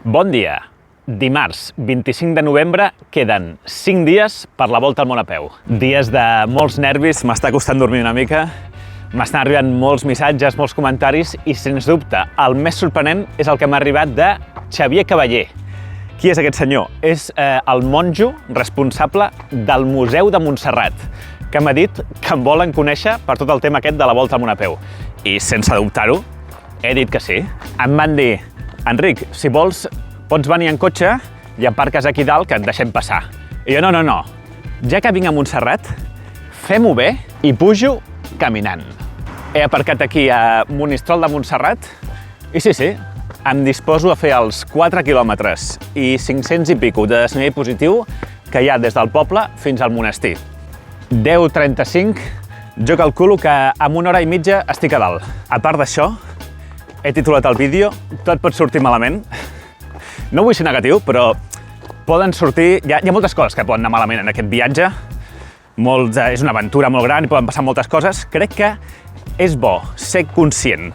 Bon dia! Dimarts 25 de novembre queden 5 dies per la volta al món a peu. Dies de molts nervis, m'està costant dormir una mica, m'estan arribant molts missatges, molts comentaris i, sens dubte, el més sorprenent és el que m'ha arribat de Xavier Cavaller. Qui és aquest senyor? És el monjo responsable del Museu de Montserrat, que m'ha dit que em volen conèixer per tot el tema aquest de la volta al món a peu. I, sense dubtar-ho, he dit que sí. Em van dir: Enric, si vols, pots venir en cotxe i aparques aquí dalt que et deixem passar. I jo, no. Ja que vinc a Montserrat, fem-ho bé i pujo caminant. He aparcat aquí a Monistrol de Montserrat i sí, em disposo a fer els 4 quilòmetres i 500 i pico de desnivell positiu que hi ha des del poble fins al monestir. 10:35, jo calculo que en 1 hora i mitja estic a dalt. A part d'això, he titulat el vídeo "Tot pot sortir malament". No vull ser negatiu, però poden sortir... Hi ha moltes coses que poden anar malament en aquest viatge. És una aventura molt gran i poden passar moltes coses. Crec que és bo ser conscient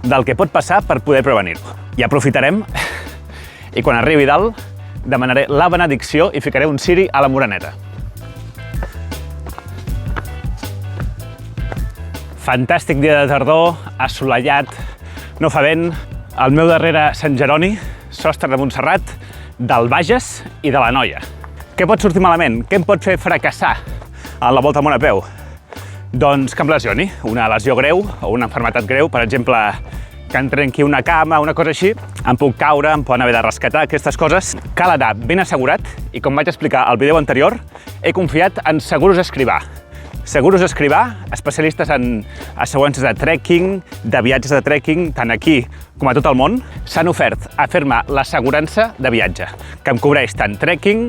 del que pot passar per poder prevenir-ho. I aprofitarem i quan arribi dalt demanaré la benedicció i ficaré un ciri a la moreneta. Fantàstic dia de tardor, assolellat, no fa vent. Al meu darrere Sant Jeroni, sostre de Montserrat, del Bages i de la Noia. Què pot sortir malament? Què em pot fer fracassar en la volta al món a peu? Doncs que em lesioni, una lesió greu o una malaltia greu, per exemple, que em trenqui una cama o una cosa així, em puc caure, em poden haver de rescatar, aquestes coses. Cal anar ben assegurat i, com vaig explicar al vídeo anterior, he confiat en Seguros Escrivà. Seguros Escrivà, especialistes en assegurances de trekking, de viatges de trekking, tant aquí com a tot el món, s'han ofert a fer-me l'assegurança de viatge, que em cobreix tant trekking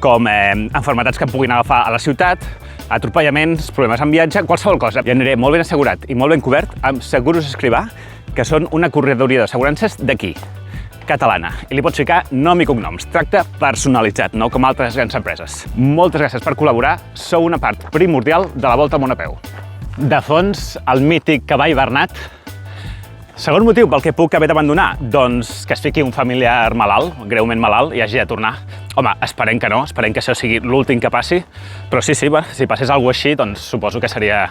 com malalties que em puguin agafar a la ciutat, atropellaments, problemes en viatge, qualsevol cosa. I aniré molt ben assegurat i molt ben cobert amb Seguros Escrivà, que són una corredoria d'assegurances d'aquí, catalana. I li pots ficar nom i cognoms. Tracte personalitzat, no com altres grans empreses. Moltes gràcies per col·laborar. Sou una part primordial de la volta al món a peu. De fons, el mític cavall Bernat. Segon motiu pel que puc haver d'abandonar, doncs que es fiqui un familiar malalt, greument malalt, i hagi de tornar. Home, esperem que no, esperem que això sigui l'últim que passi, però sí, si passés alguna cosa així, doncs suposo que seria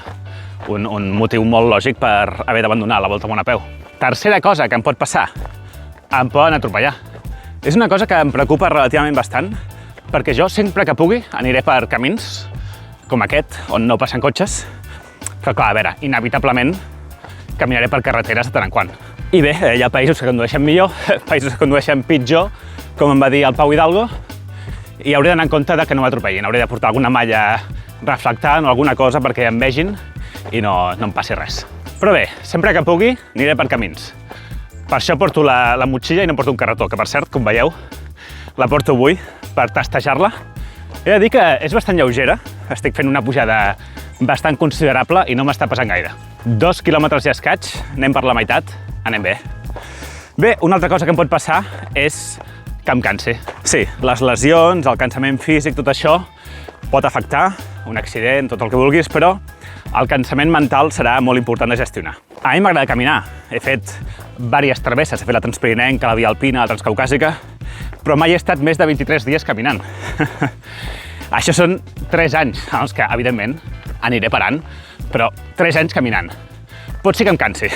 un motiu molt lògic per haver d'abandonar la volta al món a peu. Tercera cosa que em pot passar, em poden atropellar. És una cosa que em preocupa relativament bastant, perquè jo sempre que pugui aniré per camins com aquest, on no passen cotxes, però clar, a veure, inevitablement caminaré per carreteres de tant en quant. I bé, hi ha països que condueixen millor, països que condueixen pitjor, com em va dir el Pau Hidalgo, i hauré d'anar en compte que no m'atropellin. Hauré de portar alguna malla reflectant o alguna cosa perquè em vegin i no em passi res. Però bé, sempre que pugui aniré per camins. Per això porto la motxilla i no porto un carretó, que per cert, com veieu, la porto avui per testejar-la. He de dir que és bastant lleugera, estic fent una pujada bastant considerable i no m'està pesant gaire. 2 quilòmetres i escaig, anem per la meitat, anem bé. Bé, una altra cosa que em pot passar és que em cansi. Sí, les lesions, el cansament físic, tot això pot afectar, un accident, tot el que vulguis, però el cansament mental serà molt important de gestionar. A mi m'agrada caminar. He fet diverses travesses. He fet la Transpirinenca, la Via Alpina, la Transcaucàsica, però mai he estat més de 23 dies caminant. Això són 3 anys en els que, evidentment, aniré parant, però 3 anys caminant. Pot ser que em cansi.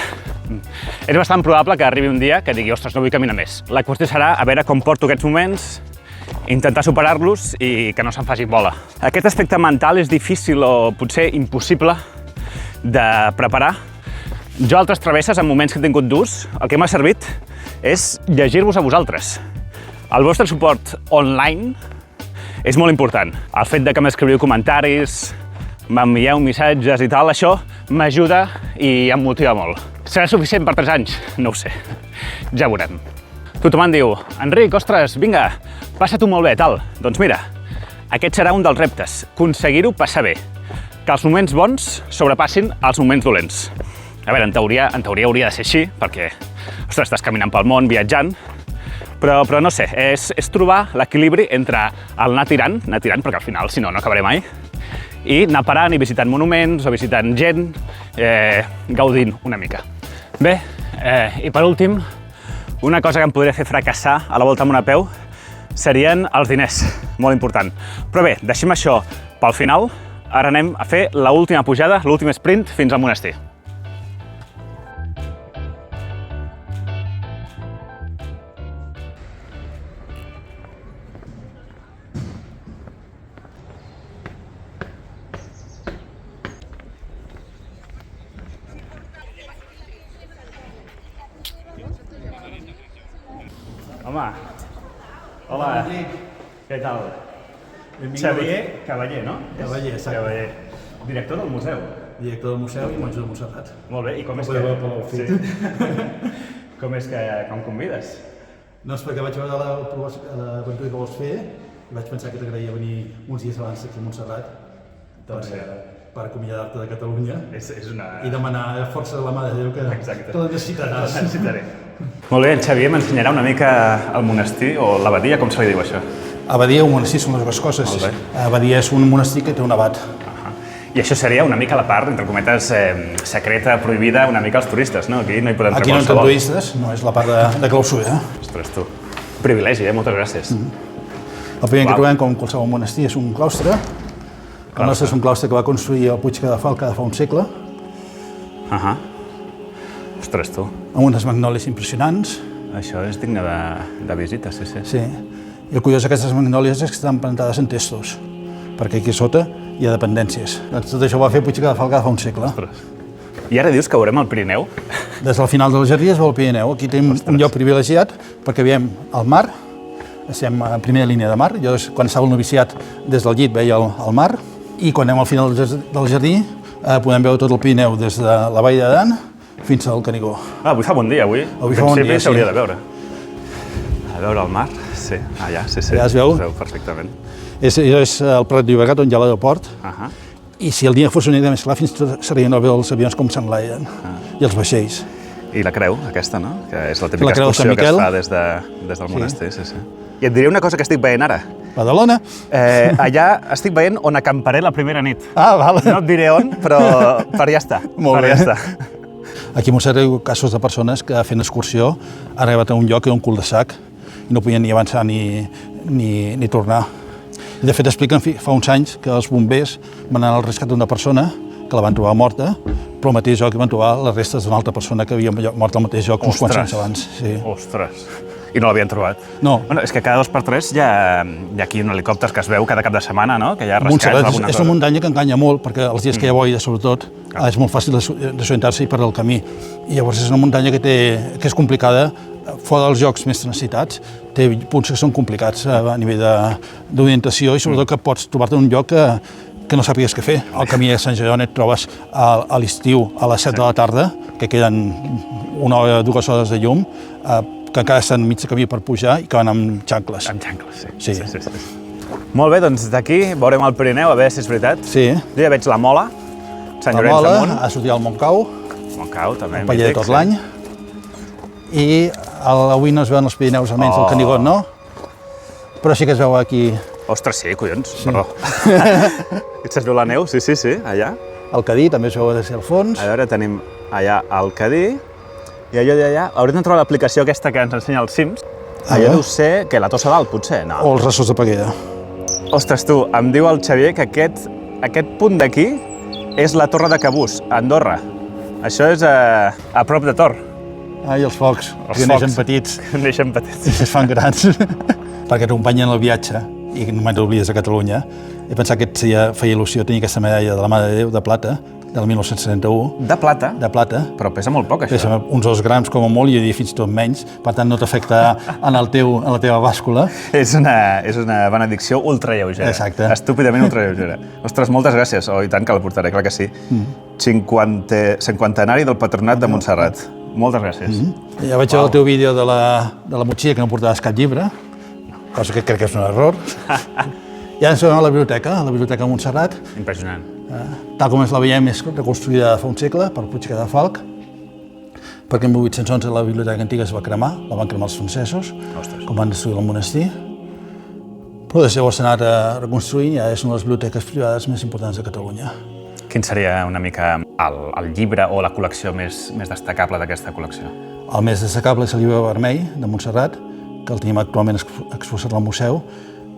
És bastant probable que arribi un dia que digui «Ostres, no vull caminar més». La qüestió serà a veure com porto aquests moments, intentar superar-los i que no se'n faci bola. Aquest aspecte mental és difícil o potser impossible de preparar. Jo altres travesses, en moments que he tingut durs, el que m'ha servit és llegir-vos a vosaltres. El vostre suport online és molt important. El fet de que m'escriviu comentaris, m'envieu missatges i tal, això m'ajuda i em motiva molt. Serà suficient per 3 anys? No ho sé. Ja veurem. Tothom em diu «Enric, ostres, vinga, passa-t'ho molt bé, tal». Doncs mira, aquest serà un dels reptes, aconseguir-ho passar bé. Que els moments bons sobrepassin els moments dolents. A veure, en teoria hauria de ser així, perquè, ostres, estàs caminant pel món, viatjant, però no sé, és trobar l'equilibri entre el anar tirant, perquè al final, si no, no acabaré mai, i anar parant i visitant monuments o visitant gent, gaudint una mica. Bé, i per últim, Una cosa que em podria fer fracassar a la volta amb una peu serien els diners, molt important. Però bé, deixem això pel final. Ara anem a fer l'última pujada, l'últim sprint fins al monestir. Home, hola, què tal? Xavier Cavaller, no? Cavaller, exacte. Cavaller. Director del museu. Director del museu i monjo de Montserrat. Molt bé, i com és que... Com és que em convides? Doncs perquè vaig veure l'aventura que vols fer i vaig pensar que t'agradaria venir uns dies abans aquí a Montserrat per acomiadar-te de Catalunya i demanar força de la mà de Déu que la necessitaràs. La necessitaré. Molt bé, el Xavier m'ensenyarà una mica el monestir o l'abadia, com se li diu això? Abadia o monestir són les dues coses. Abadia és un monestir que té un abat. I això seria una mica la part, entre cometes, secreta, prohibida, una mica als turistes, no? Aquí no hi podem fer qualsevol. Aquí no entren turistes, no és la part de clausura. Ostres, tu. Privilegi, moltes gràcies. El primer que trobem, com qualsevol monestir, és un claustre. El nostre és un claustre que va construir el Puig Cadafalch fa un segle. Ostres, tu. Amb unes magnòlies impressionants. Això és digne de visita, sí. Sí. I el curiós d'aquestes magnòlies és que estan plantades en testos, perquè aquí sota hi ha dependències. Doncs tot això ho va fer Puig Cadafalch fa un segle. Ostres. I ara dius que veurem el Pirineu? Des del final del jardí es veu el Pirineu. Aquí tenim un lloc privilegiat perquè veiem el mar, estem a primera línia de mar. Jo, quan estava al noviciat, des del llit veia el mar. I quan anem al final del jardí podem veure tot el Pirineu, des de la Vall d'Aran fins al Canigó. Avui fa bon dia, avui. Avui fa bon dia, sí. S'hauria de veure. A veure el mar, sí. Allà, sí. Allà es veu? Es veu perfectament. És el Prat de Llobregat, on hi ha l'aeroport. I si el dia fos una mica més clar, fins i tot s'arribien a veure els avions com s'enlaien i els vaixells. I la creu, aquesta, no? Que és la típica excursió que es fa des del monestir, sí. I et diré una cosa que estic veient ara. Badalona? Allà estic veient on acamparé la primera nit. Val. No et diré on, però ja està. Molt bé. Aquí a Montserrat hi ha casos de persones que fent excursió han arribat a un lloc que era un cul-de-sac i no podien ni avançar ni tornar. I de fet expliquen fa uns anys que els bombers van anar al rescat d'una persona que la van trobar morta, però al mateix lloc van trobar les restes d'una altra persona que havia mort al mateix lloc uns quants anys abans. Ostres! I no l'havien trobat? No. Bueno, és que cada 2x3 hi ha aquí un helicòpter que es veu cada cap de setmana, no? Que hi ha rescats alguna cosa. És una muntanya que enganya molt, perquè els dies que hi ha boira, sobretot, és molt fàcil desorientar-se i perdre el camí. I llavors és una muntanya que és complicada, fora dels llocs més transitats, té punts que són complicats a nivell d'orientació i sobretot que pots trobar-te en un lloc que no sàpigues què fer. Al camí de Sant Jeroni et trobes a l'estiu a les 7 de la tarda, que queden 1 hora, 2 hores de llum, que encara estan mig de camí per pujar i que van amb xancles. Amb xancles, sí. Molt bé, doncs d'aquí veurem el Pirineu, a veure si és veritat. Sí. Jo ja veig la Mola, Sant Llorenç de Munt. Ha sortit al Montcau. Montcau, també. El paller de tot l'any. I avui no es veuen els Pirineus, almenys el Canigó, no? Però sí que es veu aquí... Ostres, sí, collons, perdó. Es veu la neu, sí, allà. El Cadí també es veu des del fons. A veure, tenim allà el Cadí. I allò d'allà, haurem de trobar l'aplicació aquesta que ens ensenya els cims. Allò deu ser, que la Tossa Dalt, potser? No. O els Rassos de Peguera. Ostres, tu, em diu el Xavier que aquest punt d'aquí és la Torre de Cabús, a Andorra. Això és a prop de Tor. I els focs, que neixen petits. Neixen petits. I es fan grans. Perquè t'acompanyen el viatge, i només t'oblides a Catalunya, he pensat que feia il·lusió tenir aquesta medalla de la Mare de Déu, de plata, del 1971. De plata? De plata. Però pesa molt poc, això. Pesa uns 2 grams com a molt, i jo diria fins i tot menys, per tant no t'afecta en la teva bàscula. És una benedicció ultralleugera. Exacte. Estúpidament ultralleugera. Ostres, moltes gràcies. Oh, i tant que la portaré, clar que sí. 50enari del Patronat de Montserrat. Moltes gràcies. Ja vaig veure el teu vídeo de la motxilla que no portaves cap llibre, cosa que crec que és un error. I ara ens veiem a la biblioteca de Montserrat. Impressionant. Tal com ens la veiem, és reconstruïda fa un segle per Puig Cadafalch, perquè en 1811 la biblioteca antiga es va cremar, la van cremar els francesos, com van destruir el monestir. Però des de llavors s'ha anat reconstruint i ja és una de les biblioteques privades més importants de Catalunya. Quin seria una mica el llibre o la col·lecció més destacable d'aquesta col·lecció? el més destacable és el llibre vermell de Montserrat, que el tenim actualment exposat al museu,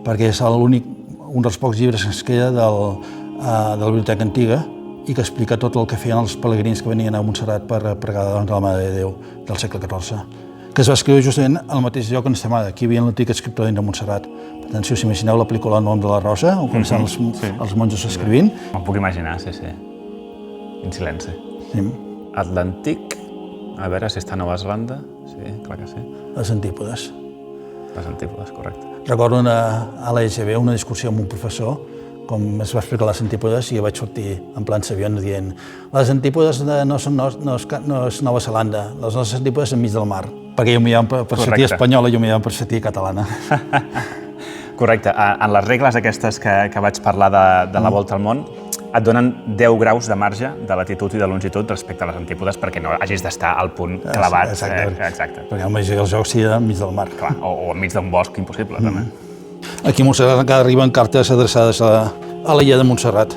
perquè és un dels pocs llibres que es queda de la Biblioteca Antiga i que explica tot el que feien els pelegrins que venien a Montserrat per pregar davant de la Mare de Déu del segle XIV, que es va escriure justament al mateix lloc on estem ara. Aquí hi havia l'antic escriptor de Montserrat. Per tant, si us imagineu la pel·lícula El nom de la rosa, on començaven els monjos escrivint. Me'n puc imaginar, sí. En silenci. Sí. Atlàntic, a veure si està a Nova Zelanda. Sí, clar que sí. Les antípodes. Les antípodes, correcte. Recordo a l'EGB una discussió amb un professor, com es va explicar les antípodes, i jo vaig sortir en plan savion dient les antípodes no és Nova Zelanda, les nostres antípodes enmig del mar, perquè jo m'hi havia per sentir espanyola i jo m'hi havia per sentir catalana. Correcte. En les regles aquestes que vaig parlar de la volta al món, et donen 10 graus de marge de latitud i de longitud respecte a les antípodes perquè no hagis d'estar al punt clavat. Exacte. Perquè el major dels jocs sigui enmig del mar. Clar, o enmig d'un bosc impossible, també. Aquí a Montserrat encara arriben cartes adreçades a l'illa de Montserrat.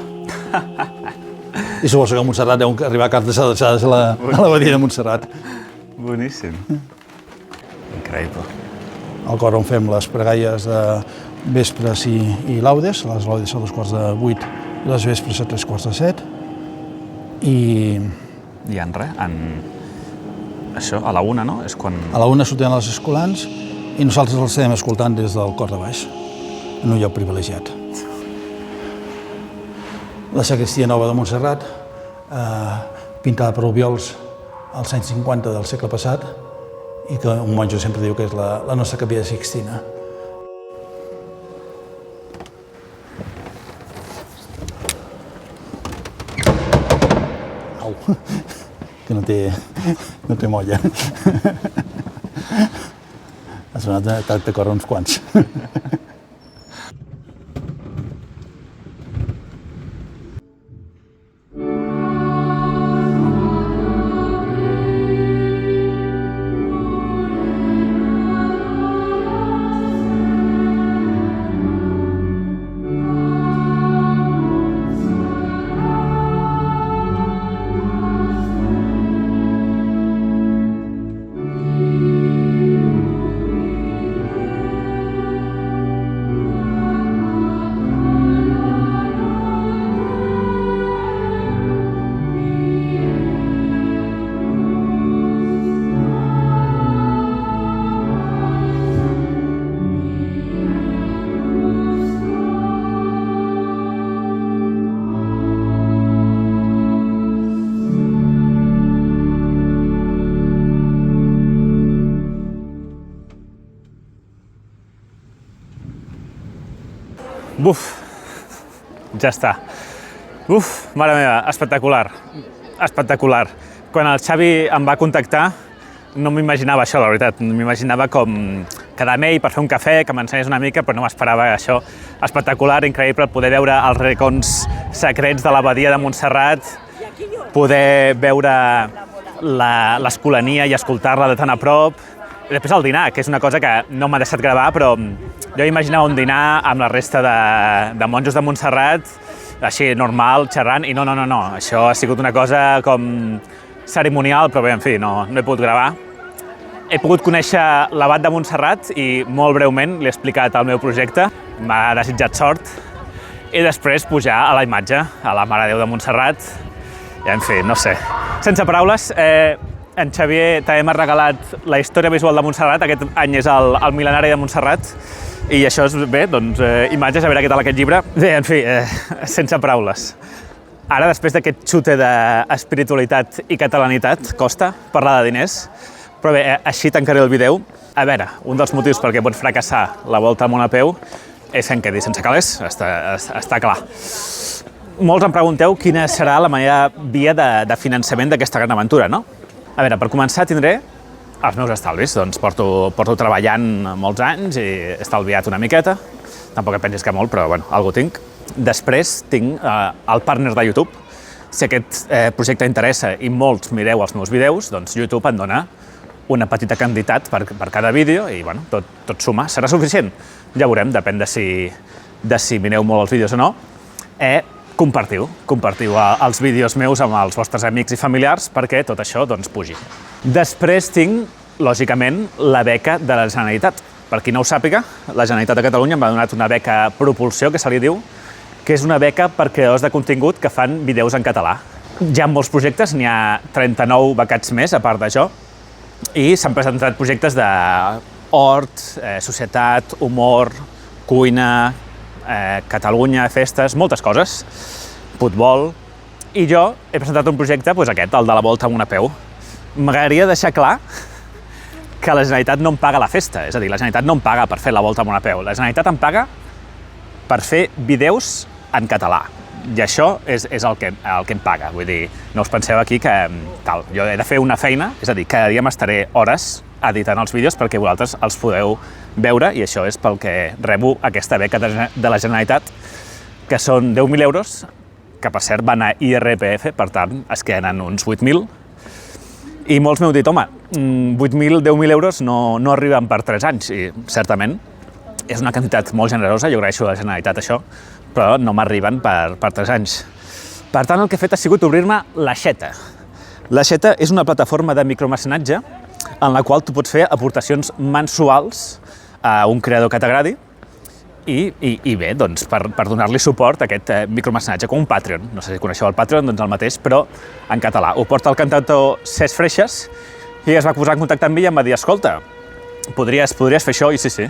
I suposo que a Montserrat deuen arribar cartes adreçades a l'abadia de Montserrat. Boníssim. Increïble. Al cor on fem les pregàries de vespres i laudes, les laudes a 7:15 i les vespres a 7:45. I en res, això, a la 1, no? És quan... A la 1 sortiran els escolans i nosaltres els estem escoltant des del cor de baix, en un lloc privilegiat. La sagristia nova de Montserrat, pintada per Obiols als anys 50 del segle passat, i que un monjo sempre diu que és la nostra capella Sixtina. Au, que no té molla. Ha sonat de córrer uns quants. Buf, ja està. Uf, mare meva, espectacular, espectacular. Quan el Xavi em va contactar, no m'imaginava això, la veritat. M'imaginava com quedar amb ell per fer un cafè, que m'ensenyés una mica, però no m'esperava això. Espectacular, increïble, poder veure els racons secrets de l'abadia de Montserrat, poder veure l'escolania i escoltar-la de tan a prop. I després el dinar, que és una cosa que no m'ha deixat gravar, però jo imaginava un dinar amb la resta de monjos de Montserrat, així, normal, xerrant, i no. Això ha sigut una cosa com cerimonial, però bé, en fi, no he pogut gravar. He pogut conèixer l'abat de Montserrat i molt breument li he explicat el meu projecte, m'ha desitjat sort, i després pujar a la imatge, a la Mare de Déu de Montserrat, i en fi, no sé. Sense paraules, en Xavier també m'ha regalat la història visual de Montserrat, aquest any és el mil·lenari de Montserrat, i això és, bé, doncs, imatges, a veure què tal aquest llibre. Bé, en fi, sense paraules. Ara, després d'aquest xute d'espiritualitat i catalanitat, costa parlar de diners, però bé, així tancaré el vídeo. A veure, un dels motius per què pots fracassar la volta al món a peu és que em quedi sense calés, està clar. Molts em pregunteu quina serà la meva via de finançament d'aquesta gran aventura, no? A veure, per començar tindré els meus estalvis, doncs porto treballant molts anys i he estalviat una miqueta, tampoc et pensis que molt, però bueno, algo tinc. Després tinc el partner de YouTube. Si aquest projecte interessa i molts mireu els meus vídeos, doncs YouTube em dona una petita quantitat per cada vídeo i bueno, tot suma. Serà suficient? Ja veurem, depèn de si mireu molt els vídeos o no. Compartiu els vídeos meus amb els vostres amics i familiars perquè tot això doncs pugi. Després tinc, lògicament, la beca de la Generalitat. Per qui no ho sàpiga, la Generalitat de Catalunya m'ha donat una beca Propulsió, que se li diu, que és una beca per creadors de contingut que fan vídeos en català. Hi ha molts projectes, n'hi ha 39 becats més, a part d'això, i s'han presentat projectes d'hort, societat, humor, cuina, Catalunya, festes, moltes coses, futbol, i jo he presentat un projecte, aquest, el de la volta amb una peu. M'agradaria deixar clar que la Generalitat no em paga la festa, és a dir, la Generalitat no em paga per fer la volta amb una peu, la Generalitat em paga per fer vídeos en català, i això és el que em paga, vull dir, no us penseu aquí que tal, jo he de fer una feina, és a dir, cada dia m'estaré hores editant els vídeos perquè vosaltres els podeu veure, i això és pel que rebo aquesta beca de la Generalitat, que són 10.000 euros, que per cert van a IRPF, per tant es queden en uns 8.000, i molts m'heu dit, home, 8.000, 10.000 euros no arriben per 3 anys, i certament és una quantitat molt generosa, jo agraeixo a la Generalitat això, però no m'arriben per 3 anys. Per tant, el que he fet ha sigut obrir-me l'Aixeta. L'Aixeta és una plataforma de micromecenatge en la qual tu pots fer aportacions mensuals a un creador que t'agradi i bé, doncs, per donar-li suport a aquest micromecenatge, com un Patreon. No sé si coneixeu el Patreon, doncs el mateix, però en català. Ho porta el cantautor Cesc Freixas i es va posar en contacte amb mi i em va dir, escolta, podries fer això? I sí.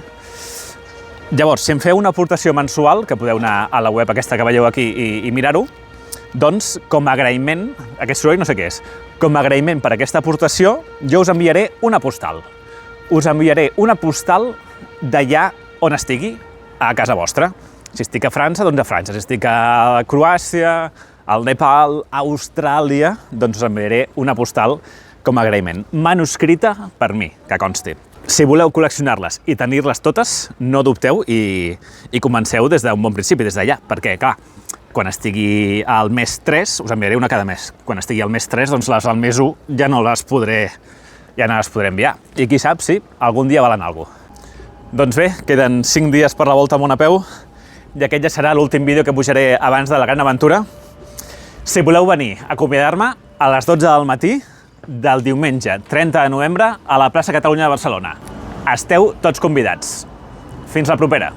Llavors, si em feu una aportació mensual, que podeu anar a la web aquesta que veieu aquí i mirar-ho, doncs, com a agraïment, aquest soroll no sé què és, com a agraïment per aquesta aportació, jo us enviaré una postal. Us enviaré una postal d'allà on estigui, a casa vostra. Si estic a França, doncs a França. Si estic a Croàcia, al Nepal, a Austràlia, doncs us enviaré una postal com a agraïment. Manuscrita per mi, que consti. Si voleu col·leccionar-les i tenir-les totes, no dubteu i comenceu des d'un bon principi, des d'allà, perquè, clar, quan estigui al mes 3, us enviaré una cada mes. Quan estigui al mes 3, doncs les al mes 1 ja no les podré enviar. I qui sap si algun dia valen alguna cosa. Doncs bé, queden 5 dies per la volta amb una peu i aquest ja serà l'últim vídeo que pujaré abans de la gran aventura. Si voleu venir a acomiadar-me a les 12 del matí del diumenge 30 de novembre a la plaça Catalunya de Barcelona. Esteu tots convidats. Fins la propera!